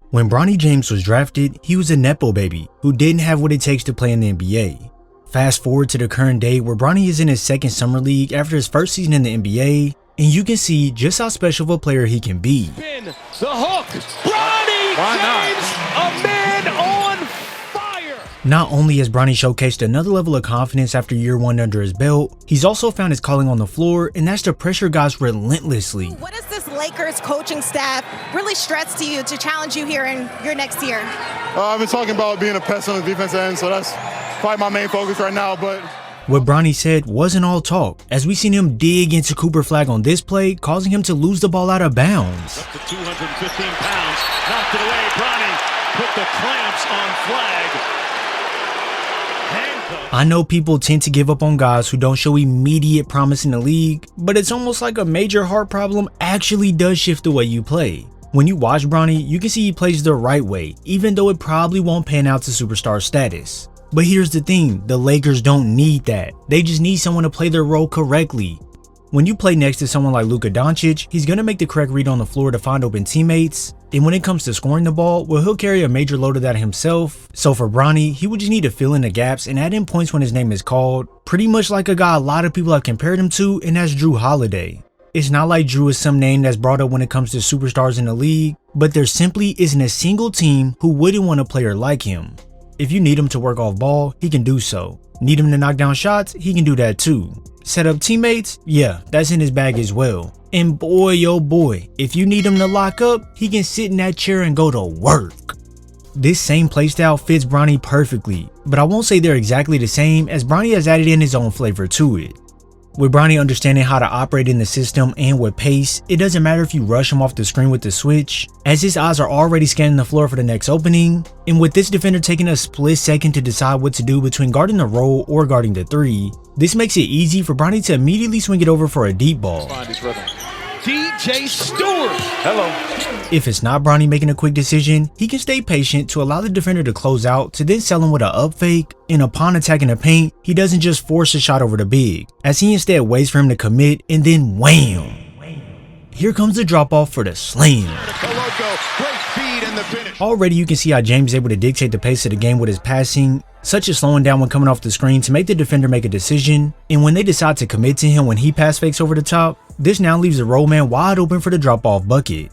When Bronny James was drafted, he was a nepo baby who didn't have what it takes to play in the NBA. Fast forward to the current day where Bronny is in his second summer league after his first season in the NBA, and you can see just how special of a player he can be. The hook, Bronny James, a man on fire! Not only has Bronny showcased another level of confidence after year one under his belt, he's also found his calling on the floor, and that's to pressure guys relentlessly. What does this Lakers coaching staff really stress to you to challenge you here in your next year? I've been talking about being a pest on the defensive end, so that's probably my main focus right now. But what Bronny said wasn't all talk, as we seen him dig into Cooper Flag on this play, causing him to lose the ball out of bounds. Up to 215 pounds, knocked it away. Bronny put the clamps on Flag. I know people tend to give up on guys who don't show immediate promise in the league, but it's almost like a major heart problem actually does shift the way you play. When you watch Bronny, you can see he plays the right way, even though it probably won't pan out to superstar status. But here's the thing, the Lakers don't need that. They just need someone to play their role correctly. When you play next to someone like Luka Doncic, he's going to make the correct read on the floor to find open teammates. And when it comes to scoring the ball, well, he'll carry a major load of that himself. So for Bronny, he would just need to fill in the gaps and add in points when his name is called. Pretty much like a guy a lot of people have compared him to, and that's Drew Holiday. It's not like Drew is some name that's brought up when it comes to superstars in the league, but there simply isn't a single team who wouldn't want a player like him. If you need him to work off ball, he can do so. Need him to knock down shots, he can do that too. Set up teammates, yeah, that's in his bag as well. And boy oh boy, if you need him to lock up, he can sit in that chair and go to work. This same playstyle fits Bronny perfectly, but I won't say they're exactly the same, as Bronny has added in his own flavor to it. With Bronny understanding how to operate in the system and with pace, it doesn't matter if you rush him off the screen with the switch, as his eyes are already scanning the floor for the next opening, and with this defender taking a split second to decide what to do between guarding the roll or guarding the three, this makes it easy for Bronny to immediately swing it over for a deep ball. DJ Stewart. Hello. If it's not Bronny making a quick decision, he can stay patient to allow the defender to close out to then sell him with an up fake, and upon attacking the paint, he doesn't just force a shot over the big, as he instead waits for him to commit and then wham! Here comes the drop off for the slam. Already you can see how James is able to dictate the pace of the game with his passing, such as slowing down when coming off the screen to make the defender make a decision, and when they decide to commit to him when he pass fakes over the top, this now leaves the roll man wide open for the drop off bucket.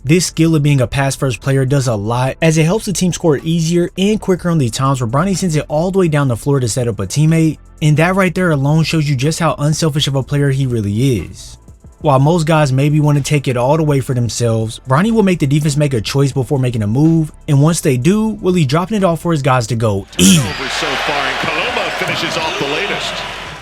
This skill of being a pass first player does a lot, as it helps the team score easier and quicker on the times where Bronny sends it all the way down the floor to set up a teammate, and that right there alone shows you just how unselfish of a player he really is. While most guys maybe want to take it all the way for themselves, Bronny will make the defense make a choice before making a move, and once they do, will he dropping it off for his guys to go eat. So far, and Coloma finishes off the latest.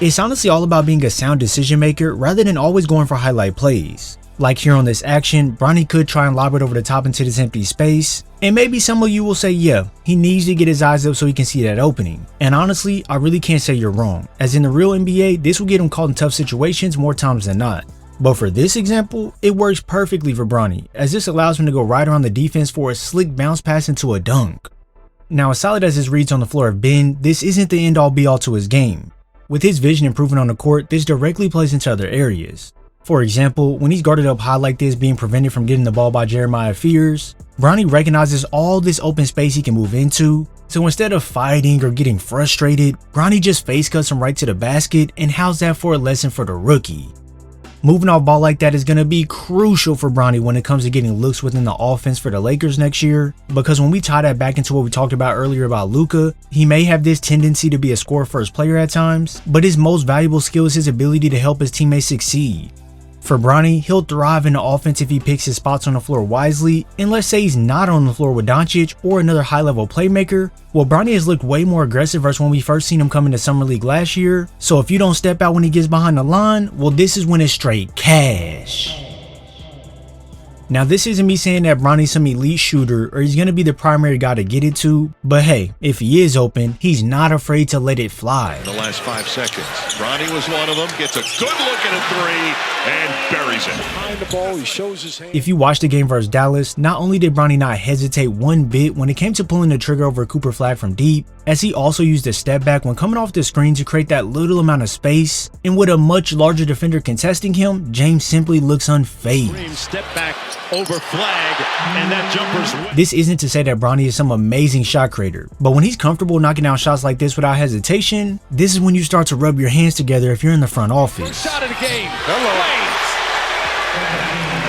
It's honestly all about being a sound decision maker rather than always going for highlight plays. Like here on this action, Bronny could try and lob it over the top into this empty space, and maybe some of you will say yeah, he needs to get his eyes up so he can see that opening. And honestly, I really can't say you're wrong, as in the real NBA, this will get him caught in tough situations more times than not. But for this example, it works perfectly for Bronny, as this allows him to go right around the defense for a slick bounce pass into a dunk. Now, as solid as his reads on the floor have been, this isn't the end all be all to his game. With his vision improving on the court, this directly plays into other areas. For example, when he's guarded up high like this, being prevented from getting the ball by Jeremiah Fears, Bronny recognizes all this open space he can move into, so instead of fighting or getting frustrated, Bronny just face cuts him right to the basket, and how's that for a lesson for the rookie? Moving off ball like that is going to be crucial for Bronny when it comes to getting looks within the offense for the Lakers next year, because when we tie that back into what we talked about earlier about Luka, he may have this tendency to be a score first player at times, but his most valuable skill is his ability to help his teammates succeed. For Bronny, he'll thrive in the offense if he picks his spots on the floor wisely, and let's say he's not on the floor with Doncic or another high-level playmaker. Well, Bronny has looked way more aggressive versus when we first seen him come into Summer League last year, so if you don't step out when he gets behind the line, well, this is when it's straight cash. Now, this isn't me saying that Bronny's some elite shooter or he's going to be the primary guy to get it to, but hey, if he is open, he's not afraid to let it fly. The last 5 seconds, Bronny was one of them, gets a good look at a three and buries it. Behind the ball, he shows his hand. If you watch the game versus Dallas, not only did Bronny not hesitate one bit when it came to pulling the trigger over Cooper Flag from deep, as he also used a step back when coming off the screen to create that little amount of space, and with a much larger defender contesting him, James simply looks unfazed. Step back over flag, and that jumper's... This isn't to say that Bronny is some amazing shot creator, but when he's comfortable knocking down shots like this without hesitation, this is when you start to rub your hands together if you're in the front office. First shot of the game. Hello.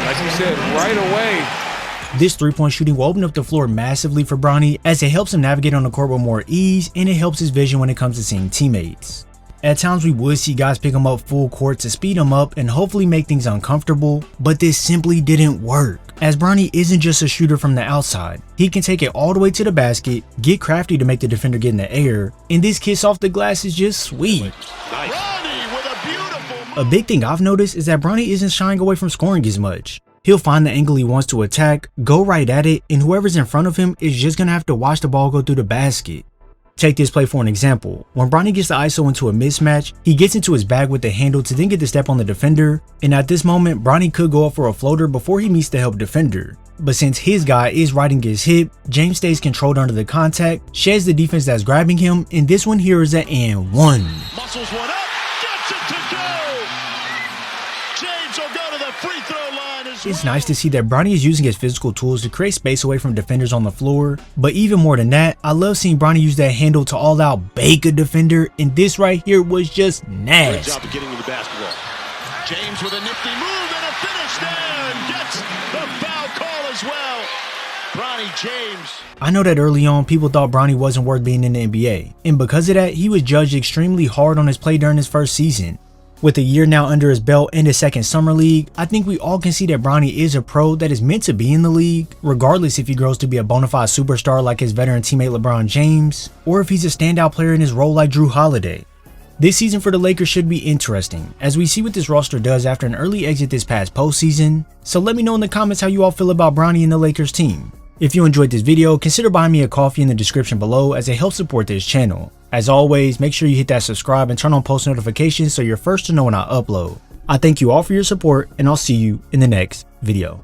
Like you said, right away. This three-point shooting will open up the floor massively for Bronny, as it helps him navigate on the court with more ease, and it helps his vision when it comes to seeing teammates. At times we would see guys pick him up full court to speed him up and hopefully make things uncomfortable, but this simply didn't work, as Bronny isn't just a shooter from the outside. He can take it all the way to the basket, get crafty to make the defender get in the air, and this kiss off the glass is just sweet. Nice. A big thing I've noticed is that Bronny isn't shying away from scoring as much. He'll find the angle he wants to attack, go right at it, and whoever's in front of him is just gonna have to watch the ball go through the basket. Take this play for an example. When Bronny gets the ISO into a mismatch, he gets into his bag with the handle to then get the step on the defender, and at this moment Bronny could go up for a floater before he meets the help defender. But since his guy is riding his hip, James stays controlled under the contact, sheds the defense that's grabbing him, and this one here is an and one. Muscles one up, gets it to go! James will go to the free throw line as It's nice to see that Bronny is using his physical tools to create space away from defenders on the floor, but even more than that, I love seeing Bronny use that handle to all out bake a defender, and this right here was just nasty. Good job of getting to the basketball. James with a nifty move and a finish there, and gets the foul call as well. Bronny James. I know that early on people thought Bronny wasn't worth being in the NBA, and because of that he was judged extremely hard on his play during his first season. With a year now under his belt and his second summer league, I think we all can see that Bronny is a pro that is meant to be in the league, regardless if he grows to be a bona fide superstar like his veteran teammate LeBron James, or if he's a standout player in his role like Drew Holiday. This season for the Lakers should be interesting, as we see what this roster does after an early exit this past postseason, so let me know in the comments how you all feel about Bronny and the Lakers team. If you enjoyed this video, consider buying me a coffee in the description below as it helps support this channel. As always, make sure you hit that subscribe and turn on post notifications so you're first to know when I upload. I thank you all for your support, and I'll see you in the next video.